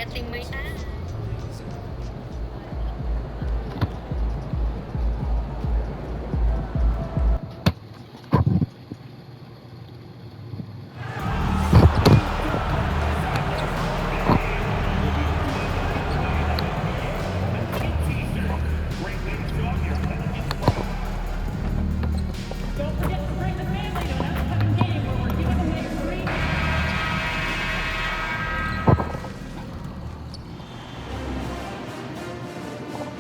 wetting my hands.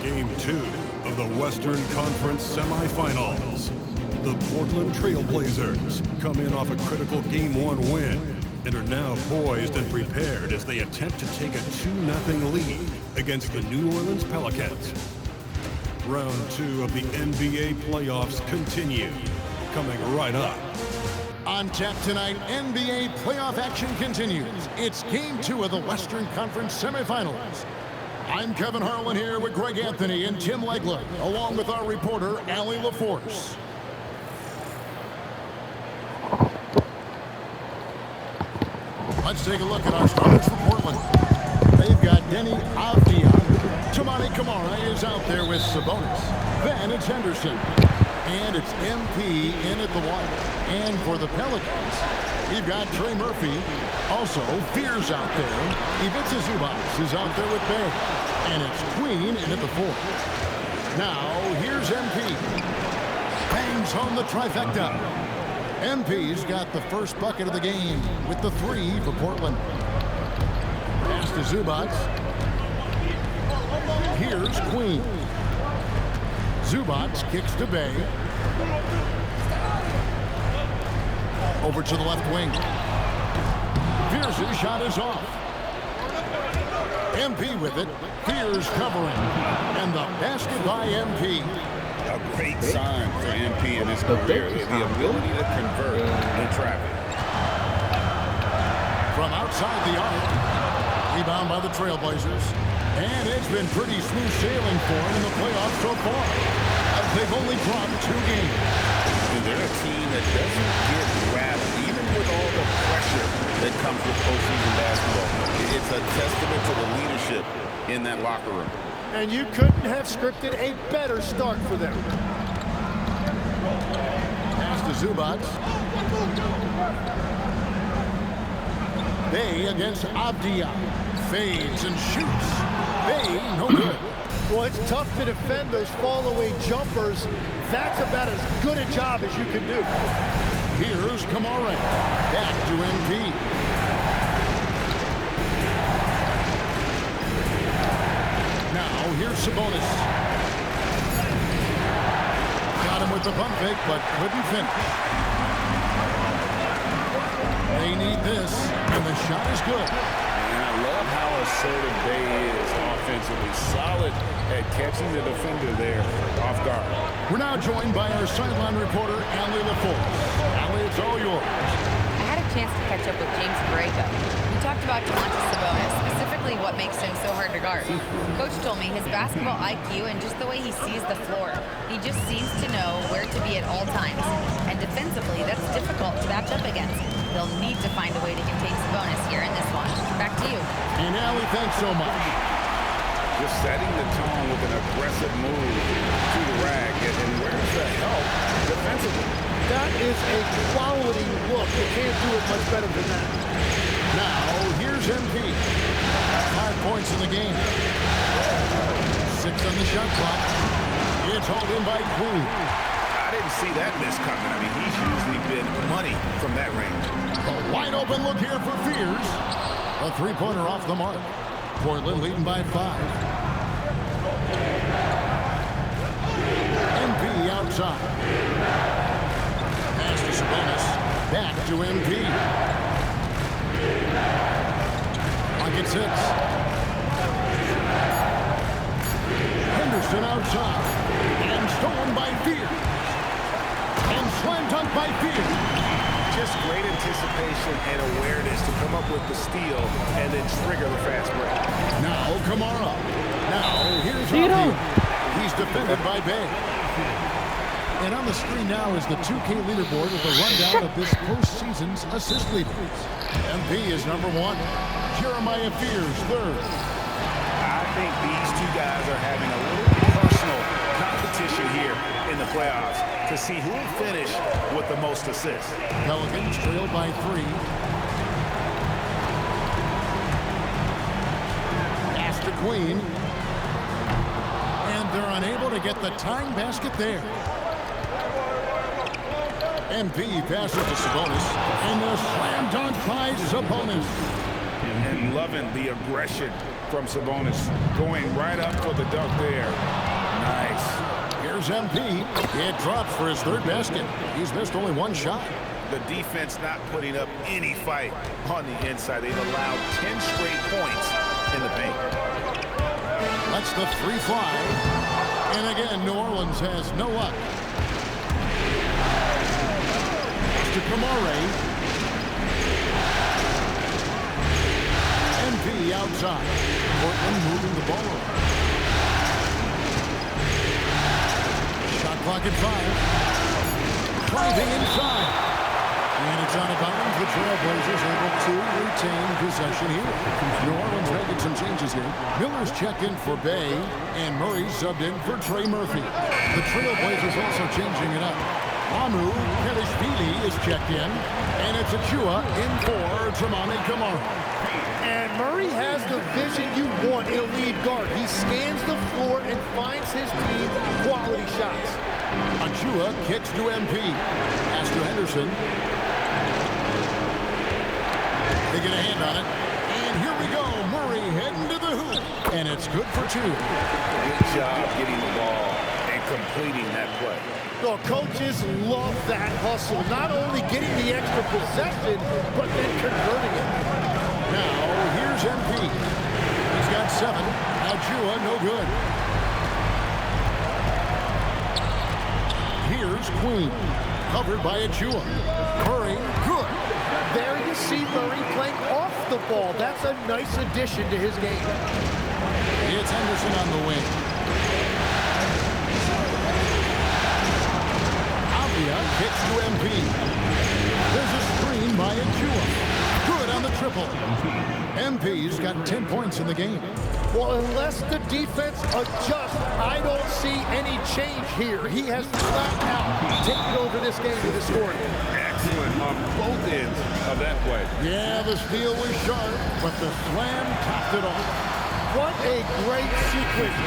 Game 2 of the Western Conference semifinals. The Portland Trailblazers come in off a critical Game 1 win and are now poised and prepared as they attempt to take a 2-0 lead against the New Orleans Pelicans. Round 2 of the NBA playoffs continue, coming right up. On tap tonight, NBA playoff action continues. It's Game 2 of the Western Conference semifinals. I'm Kevin Harlan here with Greg Anthony and Tim Legler, along with our reporter, Allie LaForce. Let's take a look at our starters for Portland. They've got Denny Avdia. Toumani Camara is out there with Sabonis. Then it's Henderson. And it's MP in at the one. And for the Pelicans, we've got Trey Murphy. Also, Fears out there. Ivica Zubac is out there with Bay. And it's Queen in at the 4. Now, here's MP. Bangs home the trifecta. MP's got the first bucket of the game with the 3 for Portland. Pass to Zubac. Here's Queen. Zubac kicks to Bay. Over to the left wing. Fears' shot is off. MP with it. Fears covering. And the basket by MP. A great sign for MP in his career, the ability to convert in traffic. From outside the arc. Rebound by the Trailblazers. And it's been pretty smooth sailing for them in the playoffs so far. They've only dropped 2 games. And they're a team that doesn't get rattled, even with all the pressure that comes with postseason basketball. It's a testament to the leadership in that locker room. And you couldn't have scripted a better start for them. Pass to Zubac. Bay against Avdia. Fades and shoots. Bay, no good. Well, it's tough to defend those fall-away jumpers. That's about as good a job as you can do. Here's Camara. Back to MP. Now, here's Sabonis. Got him with the pump fake, but couldn't finish. They need this, and the shot is good. And I love how assertive Bay is offensively. Solid at catching the defender there off guard. We're now joined by our sideline reporter, Allie LaForce. Allie, it's all yours. I had a chance to catch up with James Borrego. We talked about Domantas Sabonis, specifically what makes him so hard to guard. Coach told me his basketball IQ and just the way he sees the floor. He just seems to know where to be at all times. And defensively, that's difficult to match up against. They'll need to find a way to contain Sabonis here in this one. Back to you. And Allie, thanks so much. Just setting the tone with an aggressive move to the rag. And where's the help defensively? That is a quality look. You can't do it much better than that. Now, here's MP. 5 points in the game. 6 on the shot clock. It's hauled in by Queen. I didn't see that miss coming. I mean, he's usually been money from that range. A wide open look here for Fears. A 3-pointer off the mark. Portland leading by 5. MP outside. Pass to Sabonis. Back to MP. Pocket 6. Henderson outside. And stolen by Fears. And slam dunk by Fears. Just great anticipation and awareness to come up with the steal and then trigger the fast break. Now Camara. Now here's Avdia. He's defended by Bay. And on the screen now is the 2K leaderboard with a rundown of this postseason's assist leaders. MP is number 1. Jeremiah Fears, third. I think these two guys are having a little personal competition here in the playoffs to see who will finish with the most assists. Pelicans trailed by 3. Pass to Queen. And they're unable to get the tying basket there. MP passes to Sabonis. And the slam dunk by Sabonis. And loving the aggression from Sabonis, going right up for the dunk there. Nice. Here's MP. It drops for his third basket. He's missed only one shot. The defense not putting up any fight on the inside. They've allowed 10 straight points in the paint. Lets the 3 fly. And again, New Orleans has no luck. To Kamare. MP outside. Portland moving the ball around. Shot clock at 5. Driving inside. And it's out of bounds. The Trailblazers able to retain possession here. New Orleans making some changes here. Miller's checked in for Bay, and Murray subbed in for Trey Murphy. The Trailblazers also changing it up. Mamu Kelishvili is checked in, and it's Achua in for Toumani Camara. And Murray has the vision you want in a lead guard. He scans the floor and finds his team quality shots. Achua kicks to MP. Pass to Henderson. They get a hand on it. And here we go. Murray heading to the hoop. And it's good for 2. Good job getting the ball and completing that play. The coaches love that hustle. Not only getting the extra possession, but then converting it. Now, here's MP. He's got 7. Achua, no good. Here's Queen. Covered by Achua. Murray, good. There you see Murray playing off the ball. That's a nice addition to his game. It's Henderson on the wing. Avia kicks to MP. There's a screen by Achua. Good on the triple. MP's got 10 points in the game. Well, unless the defense adjusts, I don't see any change here. He has flat out taken over this game with his scoring. Excellent on both ends of that play. Yeah, the steal was sharp, but the slam topped it off. What a great sequence.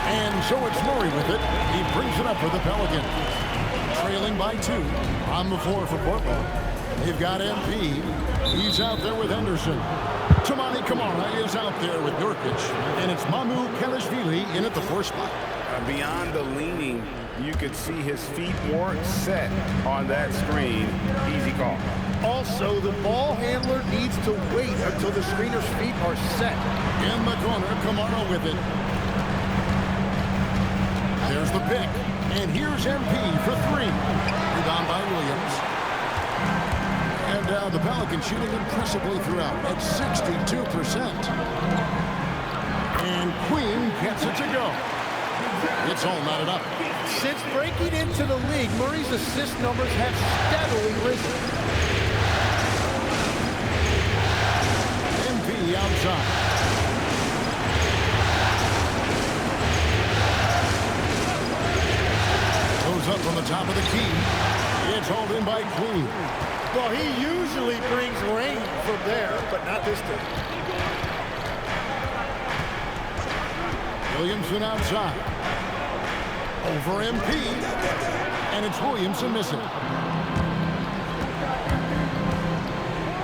And so it's Murray with it. He brings it up for the Pelicans. Trailing by 2 on the floor for Portland. They've got MP. He's out there with Henderson. Toumani Camara is out there with Nurkic. And it's Mamu Kelishvili in at the 4 spot. Beyond the leaning, you could see his feet weren't set on that screen. Easy call. Also, the ball handler needs to wait until the screener's feet are set. In the corner, Camara with it. There's the pick. And here's MP for 3. Rebound by Williams. And the Pelicans shooting impressively throughout at 62%. And Queen gets it to go. It's all knotted up. Since breaking into the league, Murray's assist numbers have steadily risen. MP outside. Goes up from the top of the key. It's hauled in by Queen. Well, he usually brings rain from there, but not this time. Williamson outside. Over MP. And it's Williamson missing.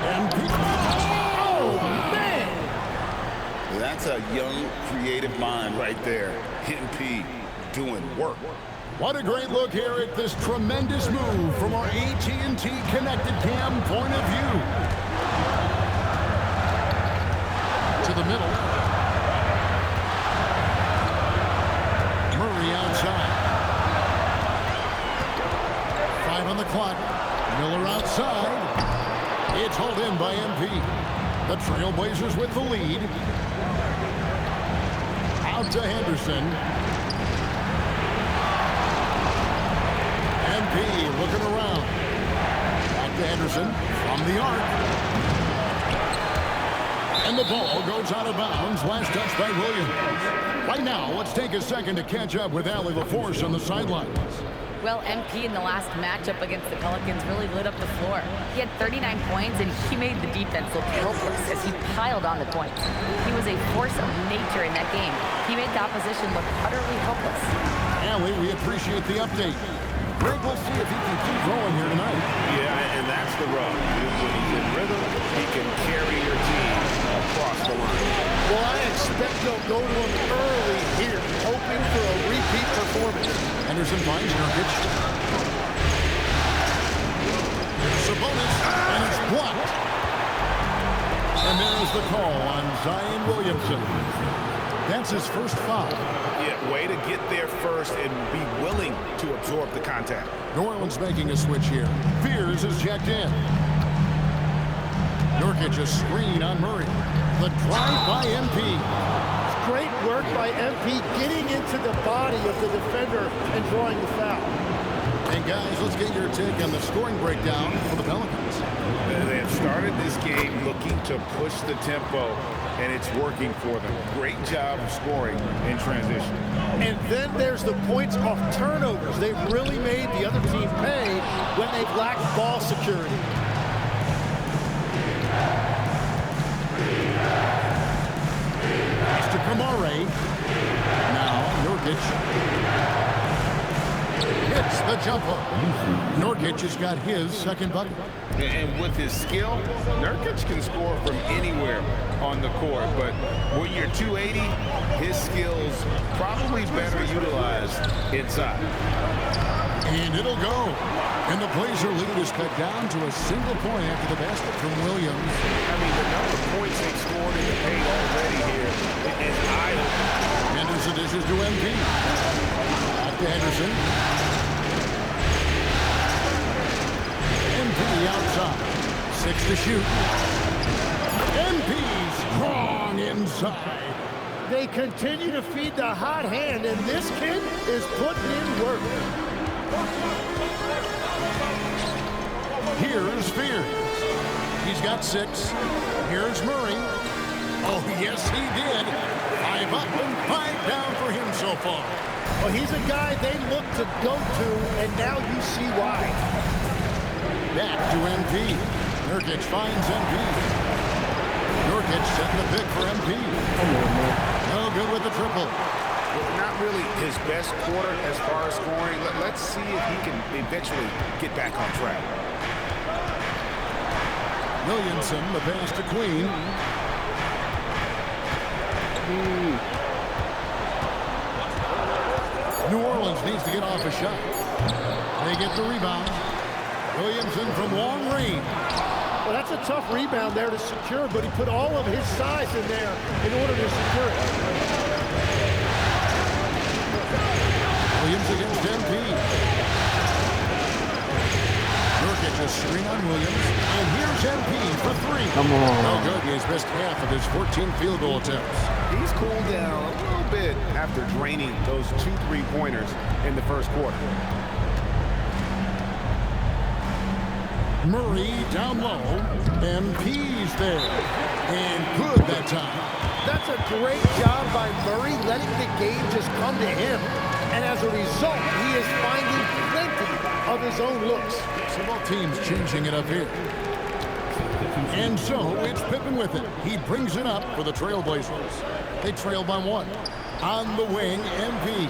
MP. Oh, man! That's a young, creative mind right there. MP doing work. What a great look here at this tremendous move from our AT&T Connected Cam point of view. To the middle. Murray outside. 5 on the clock. Miller outside. It's hauled in by MP. The Trailblazers with the lead. Out to Henderson. looking around. Back to Henderson from the arc. And the ball goes out of bounds. Last touch by Williams. Right now, let's take a second to catch up with Allie LaForce on the sidelines. Well, MP in the last matchup against the Pelicans really lit up the floor. He had 39 points, and he made the defense look helpless as he piled on the points. He was a force of nature in that game. He made the opposition look utterly helpless. Allie, we appreciate the update. Greg, we'll see if he can keep going here tonight. Yeah, and that's the rub. When he's in rhythm, he can carry your team across the line. Well, I expect they'll go to him early here, hoping for a repeat performance. Henderson finds Nurkic. Sabonis, and it's blocked. And there's the call on Zion Williamson. That's his first foul. Yeah, way to get there first and be willing to absorb the contact. New Orleans making a switch here. Fears is checked in. Nurkic a screen on Murray. The drive by MP. Great work by MP getting into the body of the defender and drawing the foul. And guys, let's get your take on the scoring breakdown for the Pelicans. They have started this game looking to push the tempo, and it's working for them. Great job of scoring in transition. And then there's the points off turnovers. They've really made the other team pay when they've lacked ball security. Pass to Kamare. Now Nurkic hits the jumper. Nurkic has got his second bucket. And with his skill, Nurkic can score from anywhere on the court. But when you're 280, his skills probably better utilized inside. And it'll go. And the Blazer lead is cut down to a single point after the basket from Williams. I mean, the number of points they've scored in the paint already here is eye-opening. Henderson dishes to MP. Back to Henderson. MP outside. 6 to shoot. MP strong inside. They continue to feed the hot hand, and this kid is putting in work. Here's Fears. He's got 6. Here's Murray. Oh, yes, he did. 5 up and 5 down for him so far. Well, he's a guy they look to go to, and now you see why. Back to MP. Nurkic finds MP. Nurkic setting the pick for MP. No good with the triple. Well, not really his best quarter as far as scoring. Let's see if he can eventually get back on track. Williamson, the pass to Queen. New Orleans needs to get off a shot. They get the rebound. Williamson from long range. Well, that's a tough rebound there to secure, but he put all of his size in there in order to secure it. Williams against MP. Nurkic a screen on Williams. And here's MP for 3. Come on. No good. He's missed half of his 14 field goal attempts. He's cooled down a little bit after draining those 2 3-pointers in the first quarter. Murray down low. MP's there. And good that time. That's a great job by Murray, letting the game just come to him. And as a result, he is finding plenty of his own looks. So both teams changing it up here. And so it's Pippen with it. He brings it up for the Trailblazers. They trail by 1. On the wing, MP.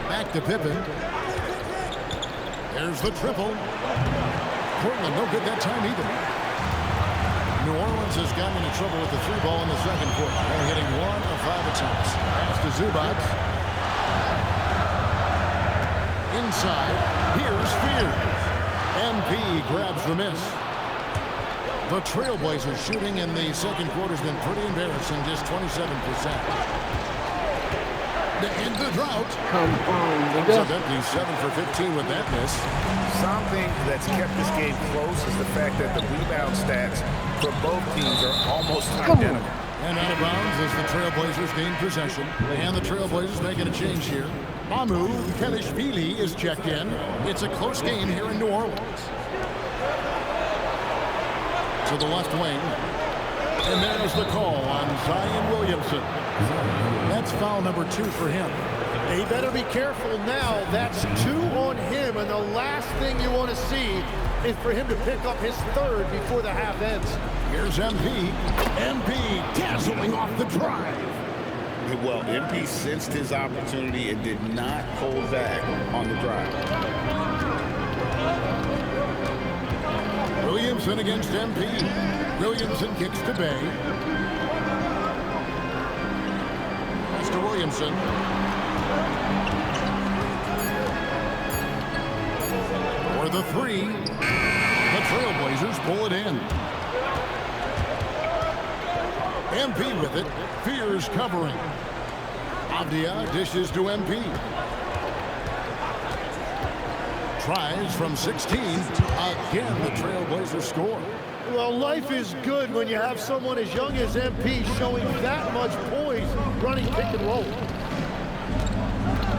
Back to Pippen. There's the triple. Portland no good that time either. New Orleans has gotten into trouble with the 3 ball in the second quarter. They're hitting 1 of 5 attempts. Pass to Zubac. Inside. Here's Fears. MP grabs the miss. The Trailblazers shooting in the second quarter has been pretty embarrassing, just 27%. To end the drought. Come on, So nigga. Bentley 7 for 15 with that miss. Something that's kept this game close is the fact that the rebound stats for both teams are almost identical. And out of bounds as the Trailblazers gain possession. And the Trailblazers making a change here. Mamu Kelishvili is checked in. It's a close game here in New Orleans. To the left wing. And there's the call on Zion Williamson. That's foul number 2 for him. He better be careful now. That's 2 on him, and the last thing you want to see is for him to pick up his 3rd before the half ends. Here's MP. MP dazzling off the drive. Well, MP sensed his opportunity and did not hold back on the drive. Williamson against MP. Williamson kicks to Bay. Pass to Williamson. For the 3. The Trailblazers pull it in. MP with it. Fears covering. Avdia dishes to MP. Tries from 16. Again, the Trailblazers score. Well, life is good when you have someone as young as MP showing that much poise running pick and roll.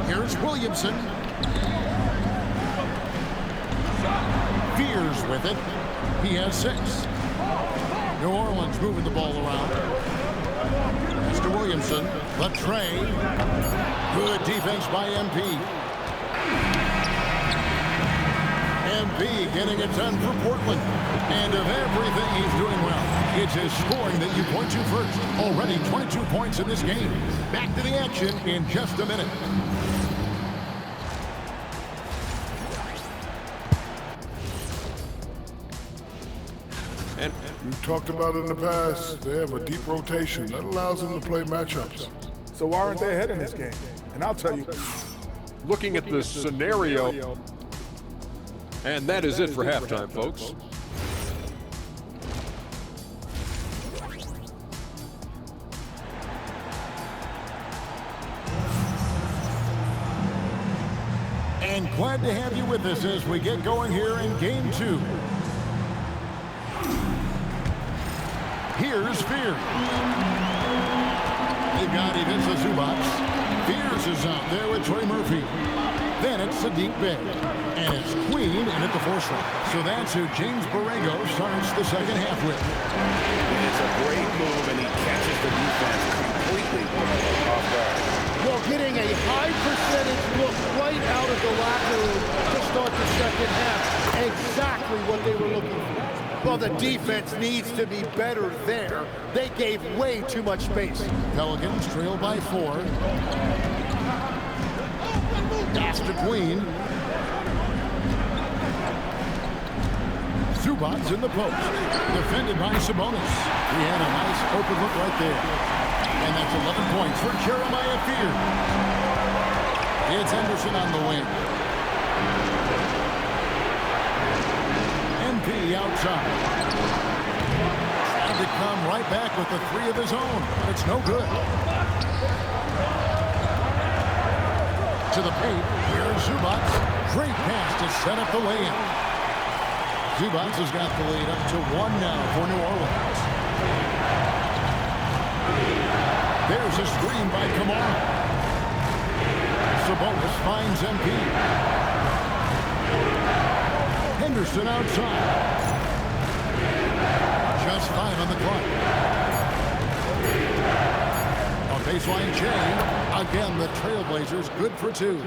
Here's Williamson. Fears with it. He has 6. New Orleans moving the ball around. Mr. Williamson. Latrey. Good defense by MP. MP getting it done for Portland. And of everything he's doing well, it's his scoring that you point to first. Already 22 points in this game. Back to the action in just a minute. And we talked about it in the past. They have a deep rotation that allows them to play matchups. So why aren't they ahead in this game? And I'll tell you, Looking at this scenario, and that is it for halftime, folks. And glad to have you with us as we get going here in Game 2. Here's Fears. They've got Ivica Zubac. Fears is out there with Trey Murphy. Then it's Saddiq Bey. And it's Queen in at the 4 slot. So that's who James Borrego starts the second half with. It's a great move, and he catches the defense completely off guard. Well, getting a high percentage look right out of the locker room to start the second half. Exactly what they were looking for. Well, the defense needs to be better there. They gave way too much space. Pelicans trail by 4. Pass to Queen. Zubac's in the post. Defended by Sabonis. He had a nice open look right there. And that's 11 points for Jeremiah Fears. It's Henderson on the wing. MP outside. Tried to come right back with the 3 of his own, but it's no good. To the paint. Here's Zubac. Great pass to set up the lay-in. Zubac has got the lead up to 1 now for New Orleans. There's a screen by Kamara. Sabonis finds MP. Henderson outside. Just 5 on the clock. A baseline chain. Again, the Trailblazers good for 2.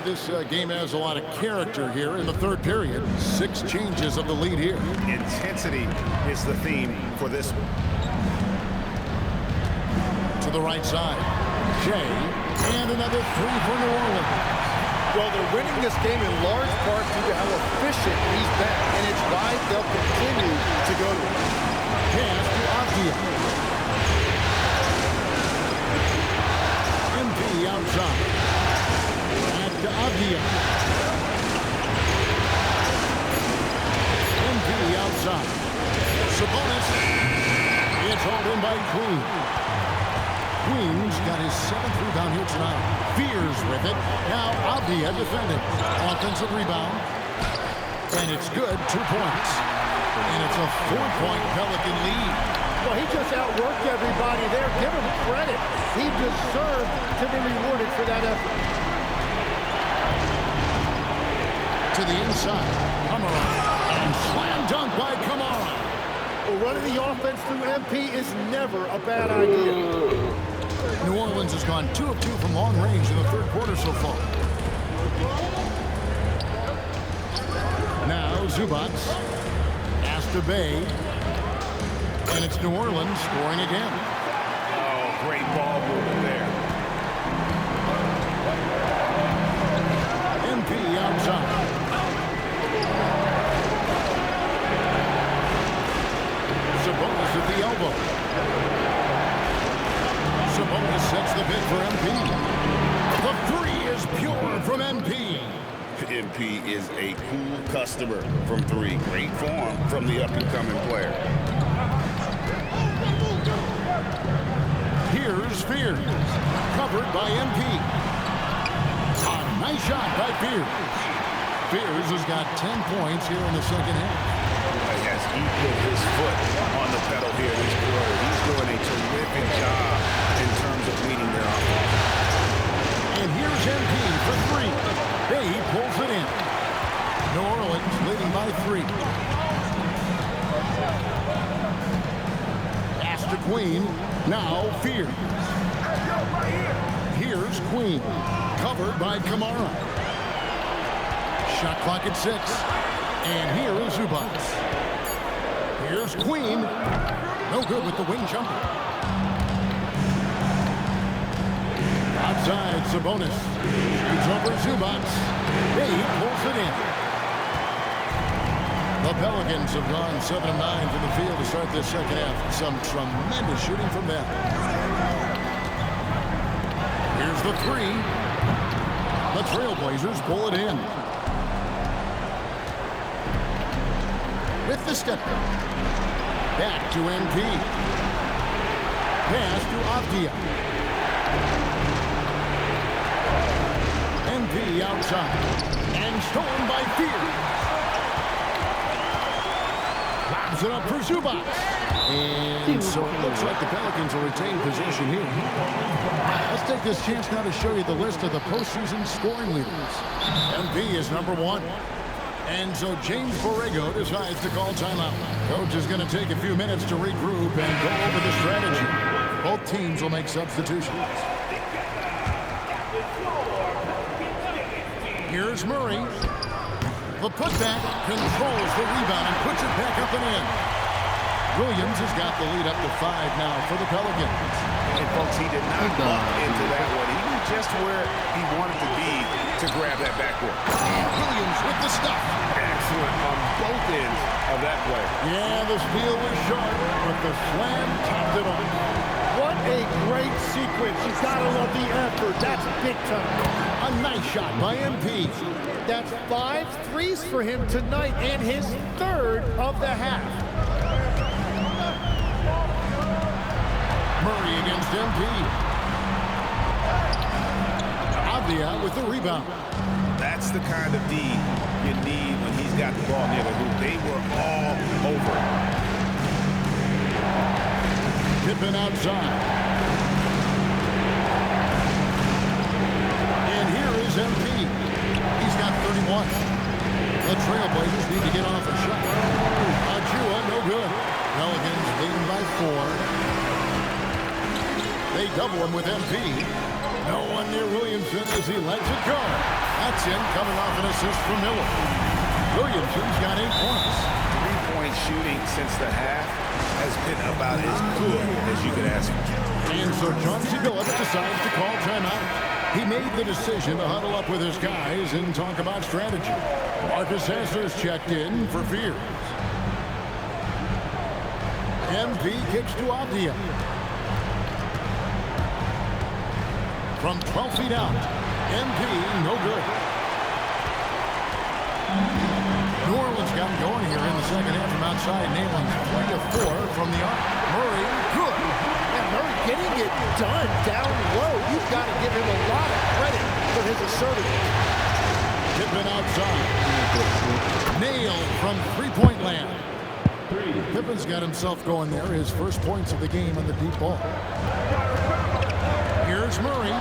This game has a lot of character here in the 3rd period. 6 changes of the lead here. Intensity is the theme for this. To the right side. Jay. And another 3 for New Orleans. Well, they're winning this game in large part due to how efficient he's been, and it's why they'll continue to go to him. Pass to Avdia. MP outside. Back to Avdia. MP outside. Sabonis. It's hauled in by Queen. Queen's got his 7th rebound here tonight. Fears with it. Now Avdia defending. Offensive rebound. And it's good. 2 points. And it's a 4-point Pelican lead. Well, he just outworked everybody there. deserve to be rewarded for that effort. To the inside, Kamara, and slam dunk by Kamara. Well, running the offense through MP is never a bad idea. New Orleans has gone 2 of 2 from long range in the third quarter so far. Now Zubac, pass to Bay, and it's New Orleans scoring again. Oh, great ball movement there. MP outside. Sabonis at the elbow. Sabonis sets the bid for MP. The three is pure from MP. MP is a cool customer from 3. Great form from the up-and-coming player. Here's Fears, covered by MP. A nice shot by Fears. Fears has got 10 points here in the second half. As he put his foot on the pedal here this quarter, he's doing a terrific job in terms of leading their offense. And here's MP for 3. Bay pulls it in. New Orleans leading by 3. Pass to Queen. Now Fears. Here's Queen. Covered by Kamara. Shot clock at 6. And here is Zubac. Here's Queen. No good with the wing jumper. Outside, Sabonis. Shoots over Zubac. He pulls it in. The Pelicans have gone 7 of 9 from the field to start this second half. Some tremendous shooting from them. Here's the 3. The Trailblazers pull it in. With the step back to MP. Pass to Avdia. MP outside. And stolen by Fears. Lobs it up for Zubac. And so it looks like the Pelicans will retain possession here. Let's take this chance now to show you the list of the postseason scoring leaders. MP is number 1. And so James Borrego decides to call timeout. Coach is going to take a few minutes to regroup and go over the strategy. Both teams will make substitutions. Here's Murray. The putback controls the rebound and puts it back up and in. Williams has got the lead up to 5 now for the Pelicans. And folks, he did not bump into that one. He knew just where he wanted to be to grab that backboard. And Williams with the stuff. Excellent on both ends of that play. Yeah, the steal was sharp, but the slam topped it off. What a great sequence. You gotta love the effort. That's big time. A nice shot by MP. That's 5 threes for him tonight and his 3rd of the half. Murray against MP. Avdia with the rebound. That's the kind of D you need when he's got the ball near the hoop. They were all over. Pippen outside. And here is MP. He's got 31. The Trailblazers need to get off a shot. Achua, no good. Pelicans leading by 4. They double him with MP. No one near Williamson as he lets it go. That's in, coming off an assist from Miller. Williamson's got 8 points. 3-point shooting since the half has been about as good as you could ask for. And so Chauncey Billups decides to call timeout. He made the decision to huddle up with his guys and talk about strategy. Marcus Sasser's checked in for Fears. MP kicks to Avdia. From 12 feet out, MP, no good. New Orleans got going here in the second half from outside, nailing 3 of 4 from the arc. Murray, good. And Murray getting it done down low. You've got to give him a lot of credit for his assertiveness. Pippen outside. Nailed from three-point land. Pippen's got himself going there. His first points of the game on the deep ball. Here's Here's Murray.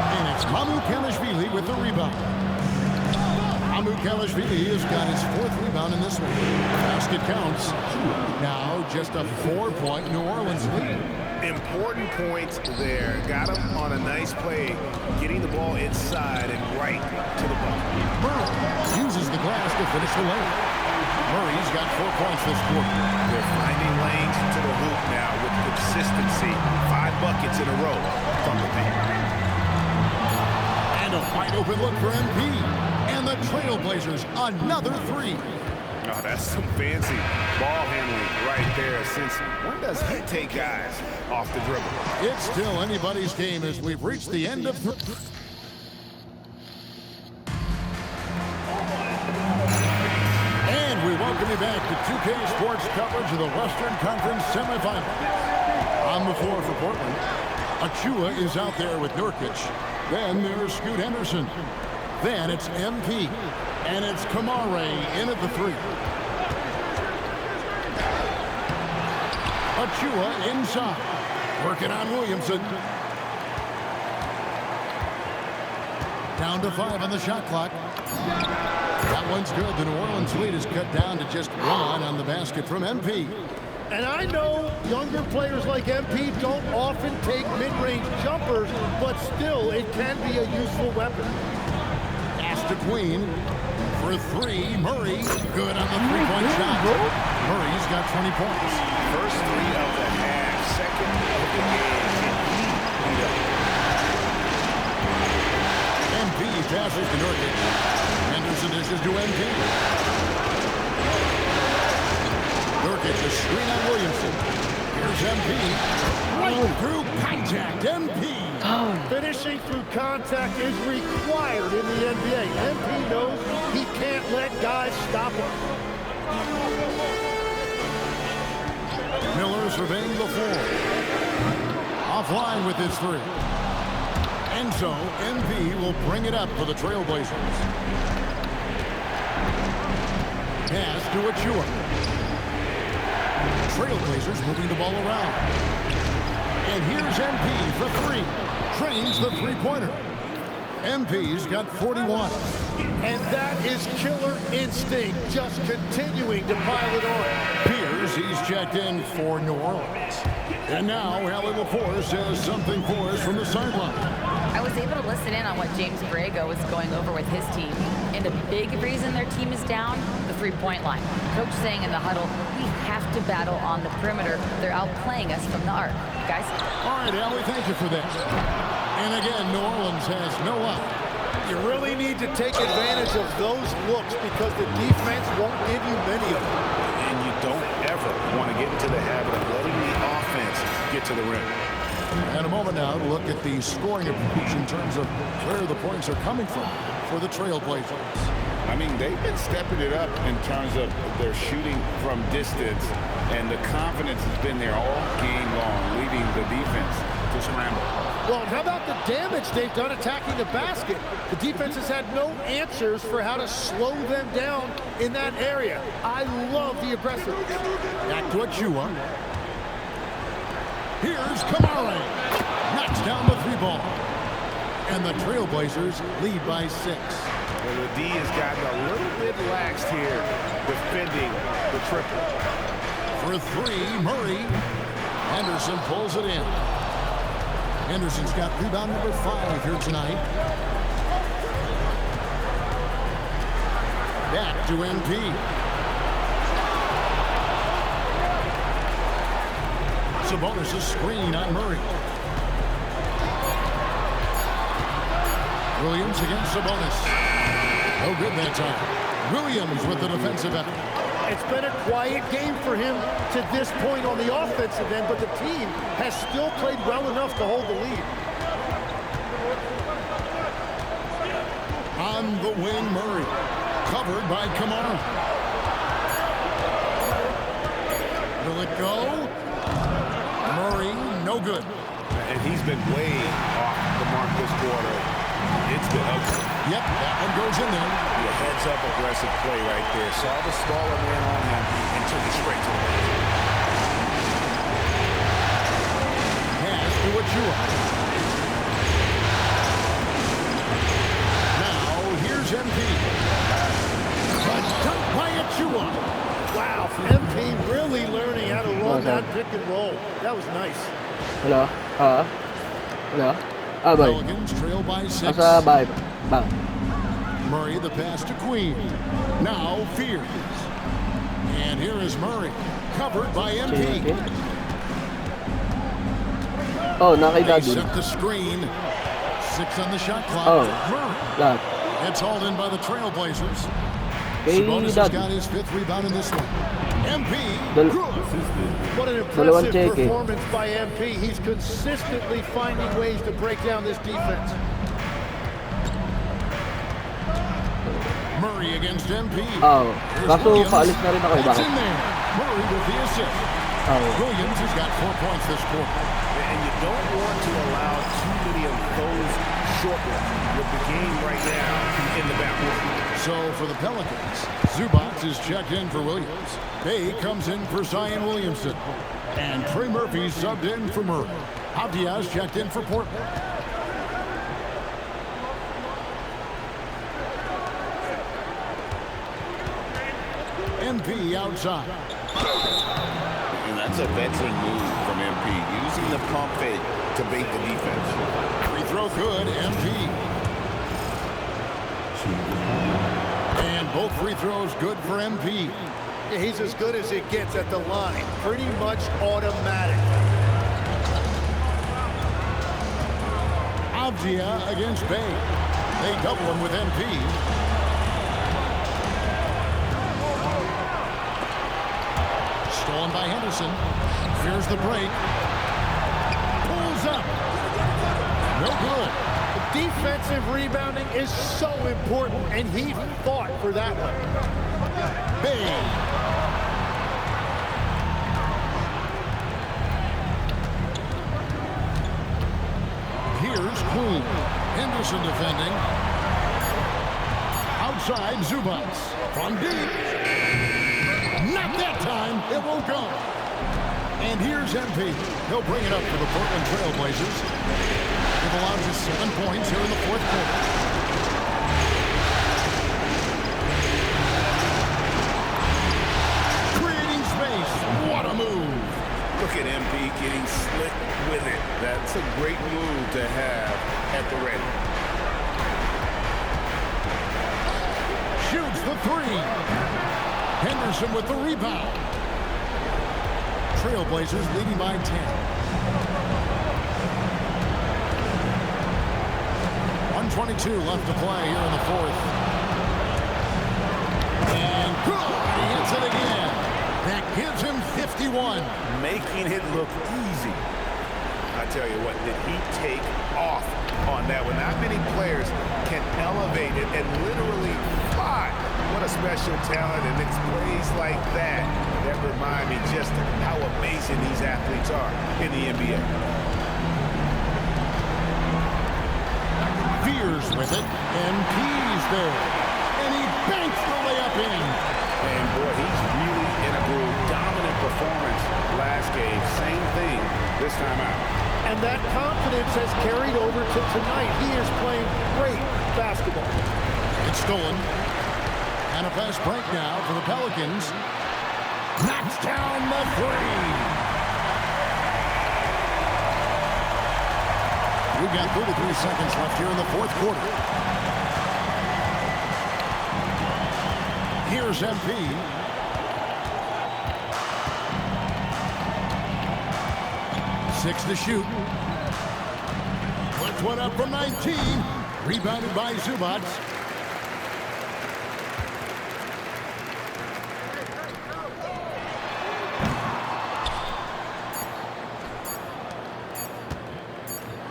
And it's Mamukelashvili with the rebound. Mamukelashvili has got his 4th rebound in this one. Basket counts. Now just a 4-point New Orleans lead. Important points there. Got him on a nice play, getting the ball inside and right to the ball. Murray uses the glass to finish the lane. Murray's got 4 points this quarter. They're finding lanes to the hoop now with consistency. 5 buckets in a row from the paint. And a wide open look for MP. And the Trailblazers, another 3. Oh, that's some fancy ball handling right there. Since when does he take guys off the dribble? It's still anybody's game as we've reached the end of And we welcome you back to 2K Sports coverage of the Western Conference semifinals. On the floor for Portland, Achua is out there with Nurkic. Then there's Scoot Henderson. Then it's MP. And it's Kamare in at the 3. Achua inside. Working on Williamson. Down to 5 on the shot clock. That one's good. The New Orleans lead is cut down to just 1 on the basket from MP. And I know younger players like MP don't often take mid-range jumpers, but still, it can be a useful weapon. Pass to Queen. For 3, Murray. Good on the 3-point shot. Murray's got 20 points. First 3 of the half, second of the game. MP passes to Nurkic. Henderson dishes to MP. Nurkic a screen on Williamson. Here's MP. Right through contact. MP. Finishing through contact is required in the NBA. MP knows he can't let guys stop him. Miller surveying the floor. Offline with his 3. And so, MP will bring it up for the Trailblazers. Pass to Achua. Trailblazers moving the ball around. And here's MP for 3. Trains the 3-pointer. MP's got 41. And that is killer instinct, just continuing to pile it on. Piers, he's checked in for New Orleans. And now, Allie LaForce says something for us from the sideline. I was able to listen in on what James Borrego was going over with his team. And a big reason their team is down, the 3-point line. Coach saying in the huddle, we have to battle on the perimeter. They're outplaying us from the arc. Guys? All right, Allie, thank you for that. And again, New Orleans has no luck. You really need to take advantage of those looks because the defense won't give you many of them. And you don't ever want to get into the habit of letting the offense get to the rim. And a moment now to look at the scoring approach in terms of where the points are coming from for the Trailblazers. I mean, they've been stepping it up in terms of their shooting from distance, and the confidence has been there all game long, leading the defense to scramble. Well, how about the damage they've done attacking the basket? The defense has had no answers for how to slow them down in that area. I love the aggressiveness. Back to Achua. Here's Kamare. Knocks down the 3-ball. And the Trailblazers lead by 6. Well, the D has gotten a little bit laxed here, defending the triple. For 3, Murray. Henderson pulls it in. Henderson's got rebound number 5 here tonight. Back to MP. Sabonis' screen on Murray. Williams against Sabonis. No good that time. Williams with the defensive effort. It's been a quiet game for him to this point on the offensive end, but the team has still played well enough to hold the lead. On the wing, Murray. Covered by Kamara. Will it go? Murray, no good. And he's been way off the mark this quarter. It's been ugly. Yep, that one goes in there. The heads-up aggressive play right there. Saw the smaller man on him and took it straight to the rim. Pass to that pick and roll. That was nice. Wala. Wala. Boy. Pelicans trail by 6. Asa bahay ba? Murray the pass to Queen. Now Fears. And here is Murray. Covered by MP. Okay. Oh, They nakita dun. set the screen. 6 on the shot clock. Oh. Murray. Lahat. It's hauled in by the Trailblazers. Kay Sabonis has Dad. got his 5th rebound in this one. MP. Dal- Good. What an Dalawang impressive check, eh. performance by MP. He's consistently finding ways to break down this defense. Murray against MP. Oh. Here's Kaso Williams. paalis na rin ako. It's Bakit? in there. Murray with the assist. Oh. Williams has got 4 points this quarter. And you don't want to allow too many of those short ones with the game right now in the backcourt. So for the Pelicans, Zubac is checked in for Williams. Bay comes in for Zion Williamson. And Trey Murphy subbed in for Murray. Avdiaz checked in for Portland. MP outside. And that's a veteran move from MP, using the pump fake to bait the defense. Free throw good, MP. And both free throws good for MP. Yeah, he's as good as it gets at the line. Pretty much automatic. Avdia against Bay. They double him with MP. Stolen by Henderson. Here's the break. Pulls up. No good. Defensive rebounding is so important, and he fought for that one. Bay. Here's Queen. Henderson defending. Outside, Zubac. From deep. Not that time. It won't go. And here's MP. He'll bring it up for the Portland Trailblazers. They've allowed just 7 points here in the fourth quarter. Creating space. What a move. Look at MP getting slick with it. That's a great move to have at the ready. Shoots the 3. Henderson with the rebound. Trailblazers leading by 10. 1:22 left to play here in the fourth. And good. He hits it again. That gives him 51. Making it look easy. I tell you what, did he take off on that one? Not many players can elevate it and literally fly. What a special talent, and it's plays like that that remind me just how amazing these athletes are in the NBA. Fears with it, and P's there. And he banks the layup in. And boy, he's really in a groove. Dominant performance last game. Same thing this time out. And that confidence has carried over to tonight. He is playing great basketball. It's stolen. And a fast break now for the Pelicans. Knocks down the 3. We've got 33 seconds left here in the fourth quarter. Here's MP. Six to shoot. Puts one up from 19. Rebounded by Zubac.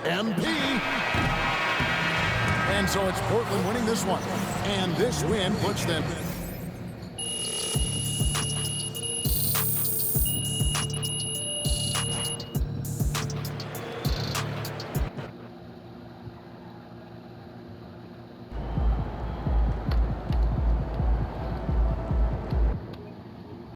MP. And so it's Portland winning this one. And this win puts them